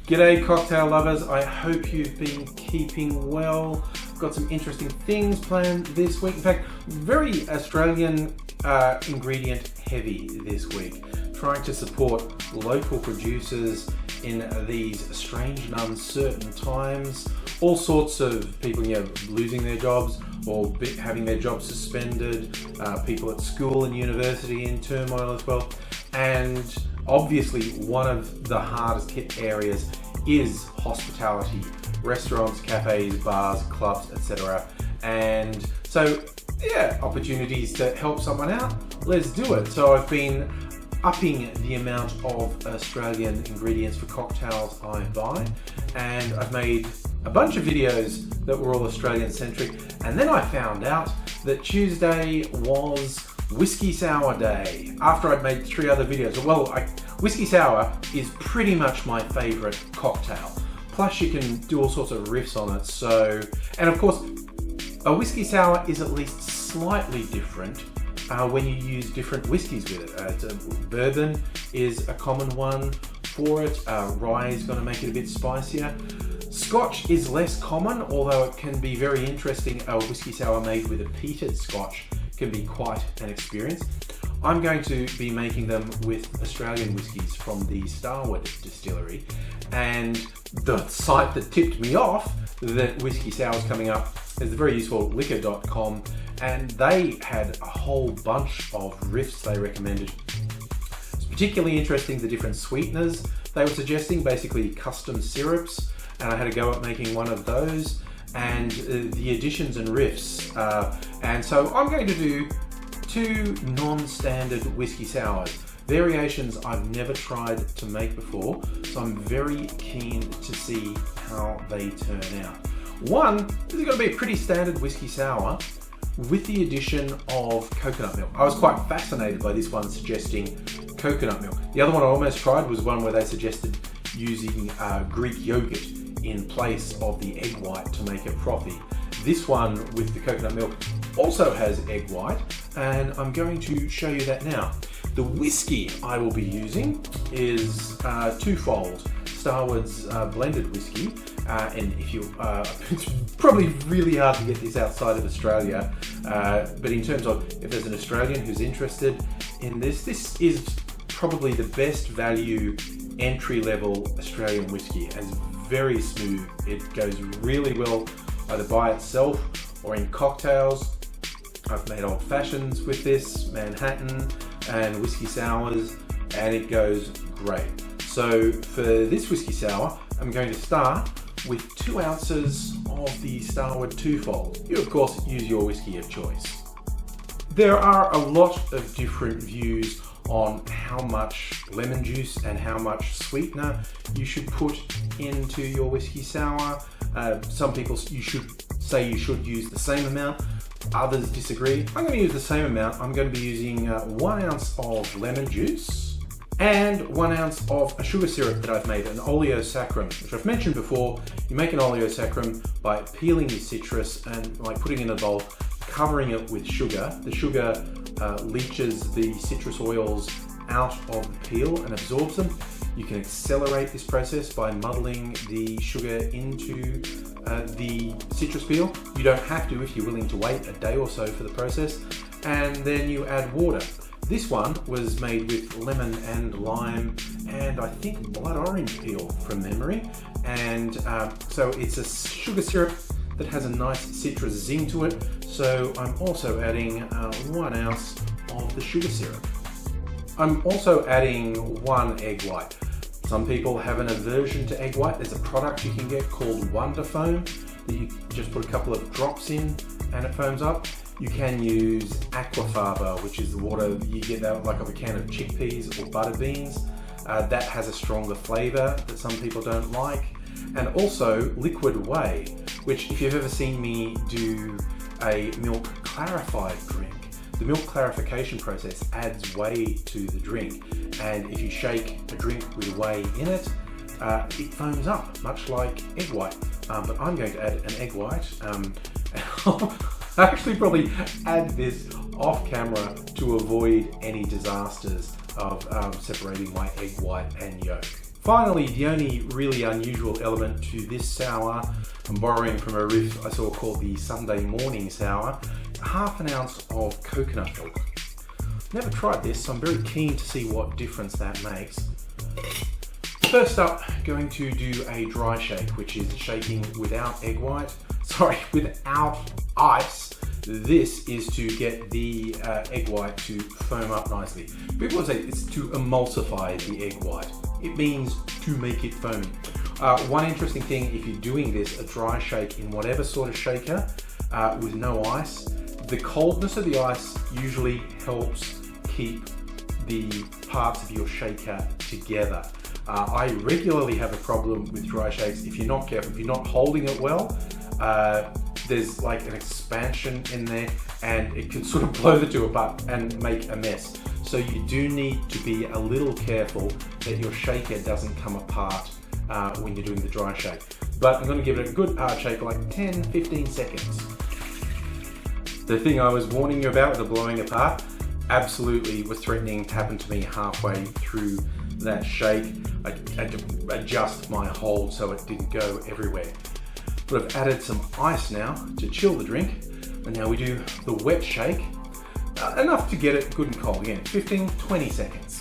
G'day cocktail lovers, I hope you've been keeping well. Got some interesting things planned this week. In fact, very Australian ingredient heavy this week. Trying to support local producers in these strange and uncertain times. All sorts of people, losing their jobs or having their jobs suspended, people at school and university in turmoil as well. And obviously one of the hardest hit areas is hospitality, restaurants, cafes, bars, clubs, etc. And so, opportunities to help someone out, let's do it. So I've been upping the amount of Australian ingredients for cocktails I buy, and I've made a bunch of videos that were all Australian centric, and then I found out that Tuesday was Whiskey Sour Day after I'd made 3 other videos. Well, Whiskey Sour is pretty much my favourite cocktail. Plus you can do all sorts of riffs on it. So, and of course, a Whiskey Sour is at least slightly different when you use different whiskies with it. Bourbon is a common one for it. Rye is going to make it a bit spicier. Scotch is less common, although it can be very interesting. A Whiskey Sour made with a peated Scotch can be quite an experience. I'm going to be making them with Australian whiskies from the Starwood distillery, and the site that tipped me off that Whiskey Sour is coming up is the very useful liquor.com, and they had a whole bunch of riffs they recommended. It's particularly interesting the different sweeteners they were suggesting, basically custom syrups, and I had a go at making one of those, and the additions and riffs. And so I'm going to do 2 non-standard whiskey sours, variations I've never tried to make before, so I'm very keen to see how they turn out. One, this is going to be a pretty standard whiskey sour with the addition of coconut milk. I was quite fascinated by this one suggesting coconut milk. The other one I almost tried was one where they suggested using Greek yogurt in place of the egg white to make it frothy. This one with the coconut milk also has egg white, and I'm going to show you that now. The whiskey I will be using is twofold. Starwood's blended whiskey, and if you, it's probably really hard to get this outside of Australia, but in terms of if there's an Australian who's interested in this, this is probably the best value entry-level Australian whiskey, and it's very smooth. It goes really well either by itself or in cocktails. I've made old fashions with this, Manhattan and whiskey sours, and it goes great. So for this whiskey sour, I'm going to start with 2 ounces of the Starwood twofold. You of course use your whiskey of choice. There are a lot of different views on how much lemon juice and how much sweetener you should put into your whiskey sour. Some people you should use the same amount. Others disagree. I'm going to use the same amount. I'm going to be using 1 ounce of lemon juice and 1 ounce of a sugar syrup that I've made, an oleosaccharum, which I've mentioned before. You make an oleosaccharum by peeling your citrus and putting it in a bowl, covering it with sugar. The sugar leaches the citrus oils out of the peel and absorbs them. You can accelerate this process by muddling the sugar into the citrus peel. You don't have to if you're willing to wait a day or so for the process. And then you add water. This one was made with lemon and lime and I think blood orange peel from memory. And so it's a sugar syrup that has a nice citrus zing to it. So I'm also adding 1 ounce of the sugar syrup. I'm also adding 1 egg white. Some people have an aversion to egg white. There's a product you can get called Wonder Foam that you just put a couple of drops in and it foams up. You can use aquafaba, which is the water you get out like of a can of chickpeas or butter beans. That has a stronger flavour that some people don't like. And also liquid whey, which if you've ever seen me do a milk clarified drink, the milk clarification process adds whey to the drink, and if you shake a drink with whey in it, it foams up, much like egg white. But I'm going to add an egg white. I'll actually probably add this off camera to avoid any disasters of separating my egg white and yolk. Finally, the only really unusual element to this sour, I'm borrowing from a riff I saw called the Sunday morning sour, half an ounce of coconut milk. Never tried this, so I'm very keen to see what difference that makes. First up, going to do a dry shake, which is shaking without without ice. This is to get the egg white to foam up nicely. People say it's to emulsify the egg white. It means to make it foamy. One interesting thing, if you're doing this, a dry shake in whatever sort of shaker with no ice, the coldness of the ice usually helps keep the parts of your shaker together. I regularly have a problem with dry shakes. If you're not careful, if you're not holding it well, there's like an expansion in there and it can sort of blow the two apart and make a mess. So you do need to be a little careful that your shaker doesn't come apart when you're doing the dry shake. But I'm going to give it a good hard shake, like 10-15 seconds. The thing I was warning you about, the blowing apart, absolutely was threatening to happen to me halfway through that shake. I had to adjust my hold so it didn't go everywhere. But I've added some ice now to chill the drink, and now we do the wet shake, enough to get it good and cold. Again, 15-20 seconds.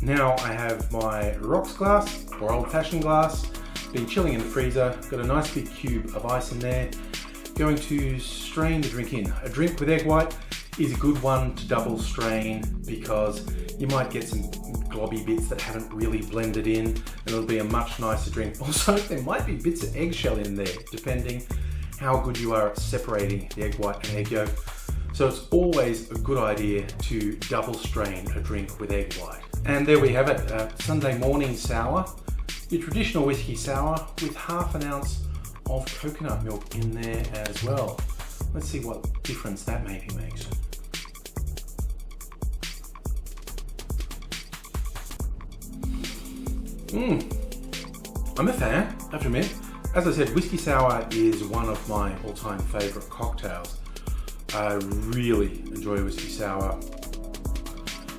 Now I have my rocks glass, or old-fashioned glass, been chilling in the freezer, got a nice big cube of ice in there. Going to strain the drink in. A drink with egg white is a good one to double strain because you might get some globby bits that haven't really blended in, and it'll be a much nicer drink. Also, there might be bits of eggshell in there, depending how good you are at separating the egg white and egg yolk. So it's always a good idea to double strain a drink with egg white. And there we have it, Sunday morning sour, your traditional whiskey sour with half an ounce of coconut milk in there as well. Let's see what difference that maybe makes. I'm a fan, I have to admit. As I said, whiskey sour is one of my all-time favourite cocktails. I really enjoy whiskey sour.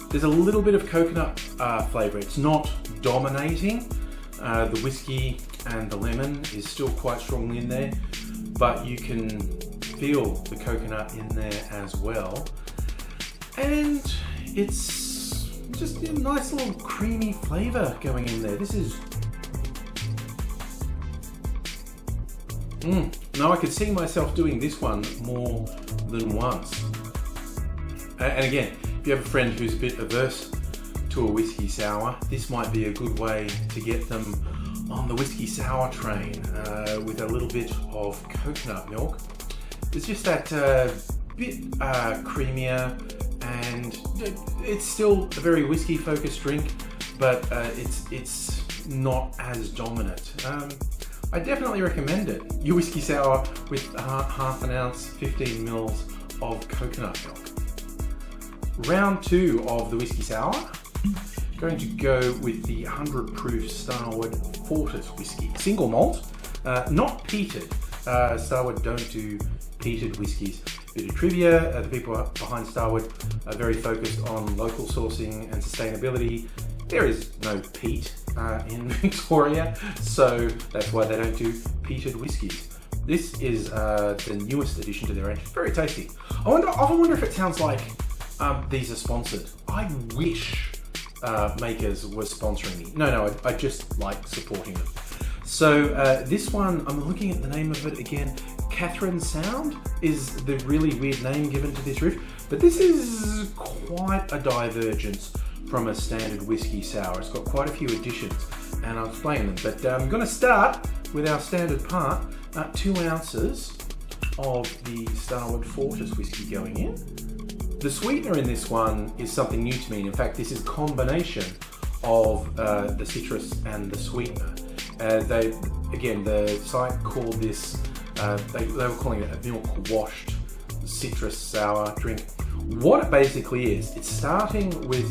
There's a little bit of coconut flavour. It's not dominating. The whiskey and the lemon is still quite strongly in there, but you can feel the coconut in there as well. And it's just a nice little creamy flavour going in there. This is... Now I could see myself doing this one more than once. And again, if you have a friend who's a bit averse to a whiskey sour, this might be a good way to get them on the whiskey sour train with a little bit of coconut milk. It's just that bit creamier, and it's still a very whiskey focused drink, but it's not as dominant. I definitely recommend it. Your whiskey sour with half an ounce, 15 mils of coconut milk. Round 2 of the whiskey sour. Going to go with the 100 proof Starward Fortis whiskey. Single malt, not peated. Starward don't do peated whiskies. Bit of trivia, the people behind Starward are very focused on local sourcing and sustainability. There is no peat in Victoria, so that's why they don't do peated whiskies. This is the newest addition to their range. Very tasty. I often wonder if it sounds like these are sponsored. I wish makers were sponsoring me. No, I just like supporting them. So this one, I'm looking at the name of it again. Catherine Sound is the really weird name given to this riff, but this is quite a divergence from a standard whiskey sour. It's got quite a few additions, and I'll explain them. But I'm going to start with our standard part, 2 ounces of the Starward Fortis whiskey going in. The sweetener in this one is something new to me. In fact, this is a combination of the citrus and the sweetener. The site called this, they were calling it a milk washed citrus sour drink. What it basically is, it's starting with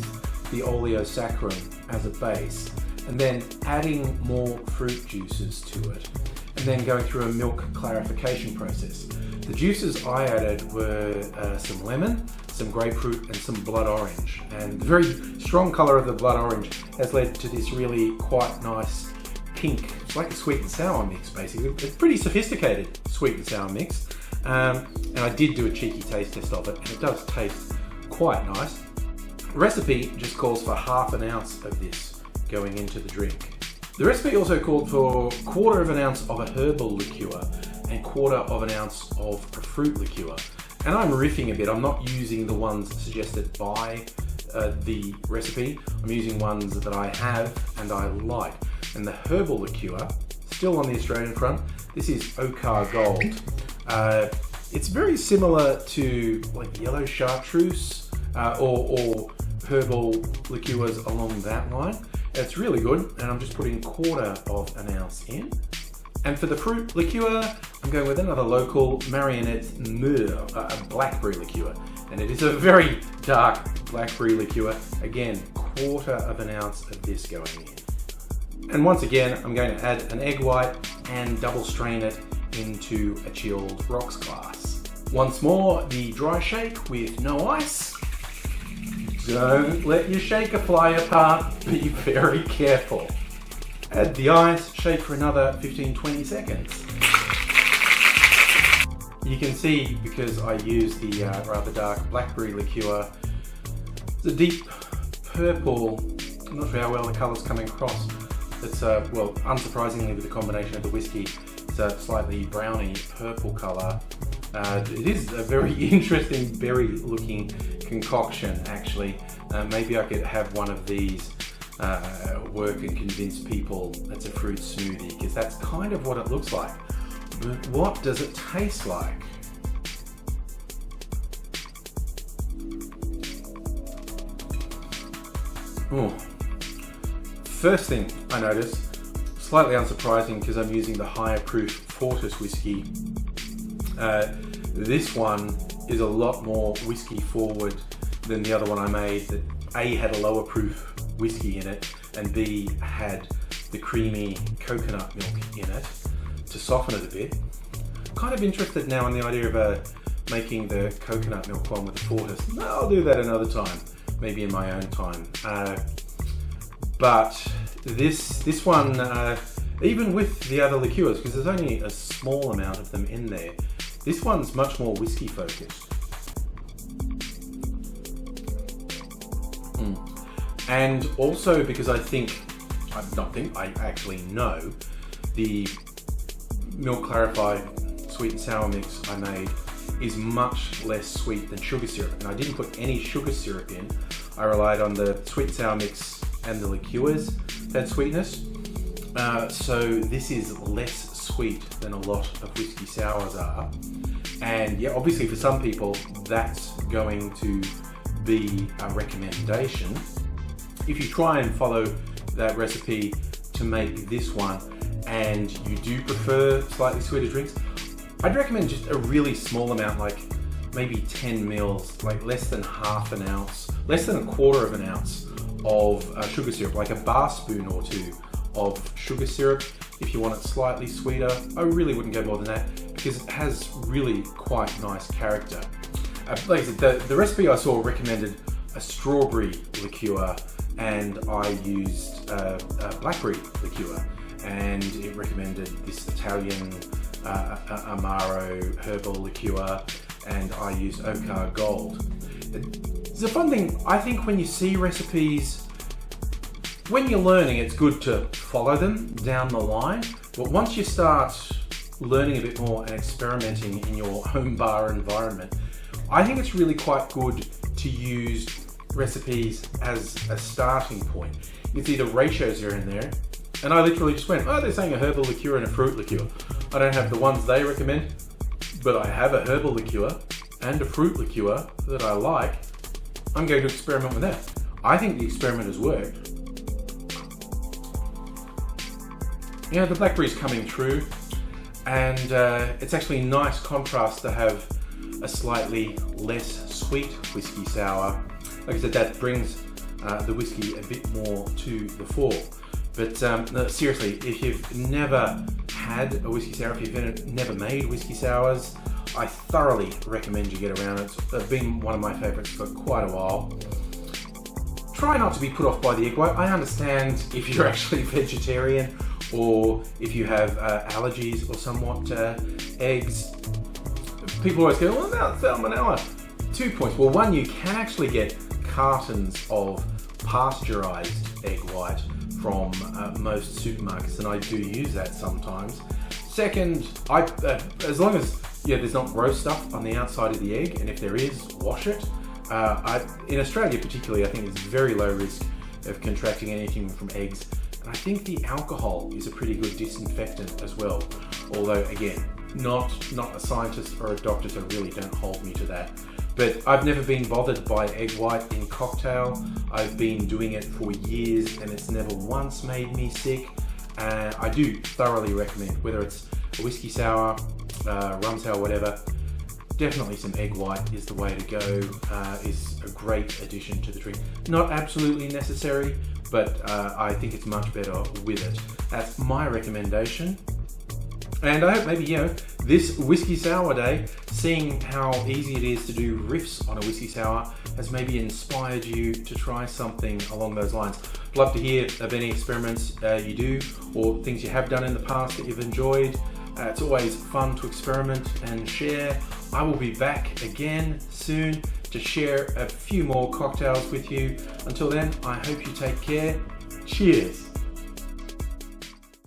the oleosaccharin as a base, and then adding more fruit juices to it, and then going through a milk clarification process. The juices I added were some lemon, some grapefruit and some blood orange. And the very strong color of the blood orange has led to this really quite nice pink. It's like a sweet and sour mix, basically. It's a pretty sophisticated sweet and sour mix. And I did do a cheeky taste test of it, and it does taste quite nice. The recipe just calls for ½ an ounce of this going into the drink. The recipe also called for 1/4 ounce of a herbal liqueur and 1/4 ounce of a fruit liqueur. And I'm riffing a bit. I'm not using the ones suggested by the recipe. I'm using ones that I have and I like. And the herbal liqueur, still on the Australian front, this is Ochre Gold. It's very similar to like yellow chartreuse or herbal liqueurs along that line. It's really good, and I'm just putting 1/4 ounce in. And for the fruit liqueur, I'm going with another local Marionette Meur, a blackberry liqueur. And it is a very dark blackberry liqueur. Again, 1/4 ounce of this going in. And once again, I'm going to add an egg white and double strain it into a chilled rocks glass. Once more, the dry shake with no ice. Don't let your shaker fly apart, be very careful. Add the ice, shake for another 15-20 seconds. You can see, because I used the rather dark blackberry liqueur, the deep purple, I'm not sure how well the colour's coming across. It's, well, unsurprisingly with the combination of the whiskey, it's a slightly browny purple colour. It is a very interesting berry looking concoction actually. Maybe I could have one of these work and convince people it's a fruit smoothie, because that's kind of what it looks like. But what does it taste like? Oh. First thing I noticed, slightly unsurprising because I'm using the higher proof Fortis whiskey. This one is a lot more whiskey forward than the other one I made that A had a lower proof whiskey in it and B had the creamy coconut milk in it to soften it a bit. Kind of interested now in the idea of making the coconut milk one with the Fortis. I'll do that another time, maybe in my own time. But this one, even with the other liqueurs, because there's only a small amount of them in there, this one's much more whiskey focused. And also because I actually know the milk clarified sweet and sour mix I made is much less sweet than sugar syrup. And I didn't put any sugar syrup in. I relied on the sweet and sour mix and the liqueurs that had sweetness. So this is less sweet than a lot of whiskey sours are. And yeah, obviously for some people, that's going to be a recommendation. If you try and follow that recipe to make this one and you do prefer slightly sweeter drinks, I'd recommend just a really small amount, like maybe 10 mils, like less than ½ an ounce, less than 1/4 ounce of sugar syrup, like a bar spoon or two of sugar syrup. If you want it slightly sweeter, I really wouldn't go more than that because it has really quite nice character. Like I said, the recipe I saw recommended a strawberry liqueur, and I used a blackberry liqueur, and it recommended this Italian Amaro herbal liqueur, and I used Ochre Gold. It's a fun thing, I think when you see recipes, when you're learning, it's good to follow them down the line, but once you start learning a bit more and experimenting in your home bar environment, I think it's really quite good to use recipes as a starting point. You can see the ratios are in there, and I literally just went, oh, they're saying a herbal liqueur and a fruit liqueur. I don't have the ones they recommend, but I have a herbal liqueur and a fruit liqueur that I like. I'm going to experiment with that. I think the experiment has worked. Yeah, the blackberry's coming through, and it's actually a nice contrast to have a slightly less sweet whiskey sour. Like I said, that brings the whiskey a bit more to the fore. But no, seriously, if you've never had a whiskey sour, if you've never made whiskey sours, I thoroughly recommend you get around it. It's been one of my favorites for quite a while. Try not to be put off by the egg white. I understand if you're actually vegetarian or if you have allergies or somewhat eggs. People always go, well, that's salmonella. 2 points. Well, one, you can actually get cartons of pasteurized egg white from most supermarkets, and I do use that sometimes. Second, as long as there's not gross stuff on the outside of the egg, and if there is, wash it. In Australia particularly, I think it's very low risk of contracting anything from eggs. And I think the alcohol is a pretty good disinfectant as well. Although, again, not a scientist or a doctor, so really don't hold me to that. But I've never been bothered by egg white in cocktail. I've been doing it for years and it's never once made me sick. I do thoroughly recommend, whether it's a whiskey sour, rum sour, whatever, definitely some egg white is the way to go. Is a great addition to the drink. Not absolutely necessary, but I think it's much better with it. That's my recommendation. And I hope maybe, this whiskey sour day, seeing how easy it is to do riffs on a whiskey sour, has maybe inspired you to try something along those lines. I'd love to hear of any experiments you do or things you have done in the past that you've enjoyed. It's always fun to experiment and share. I will be back again soon to share a few more cocktails with you. Until then, I hope you take care. Cheers.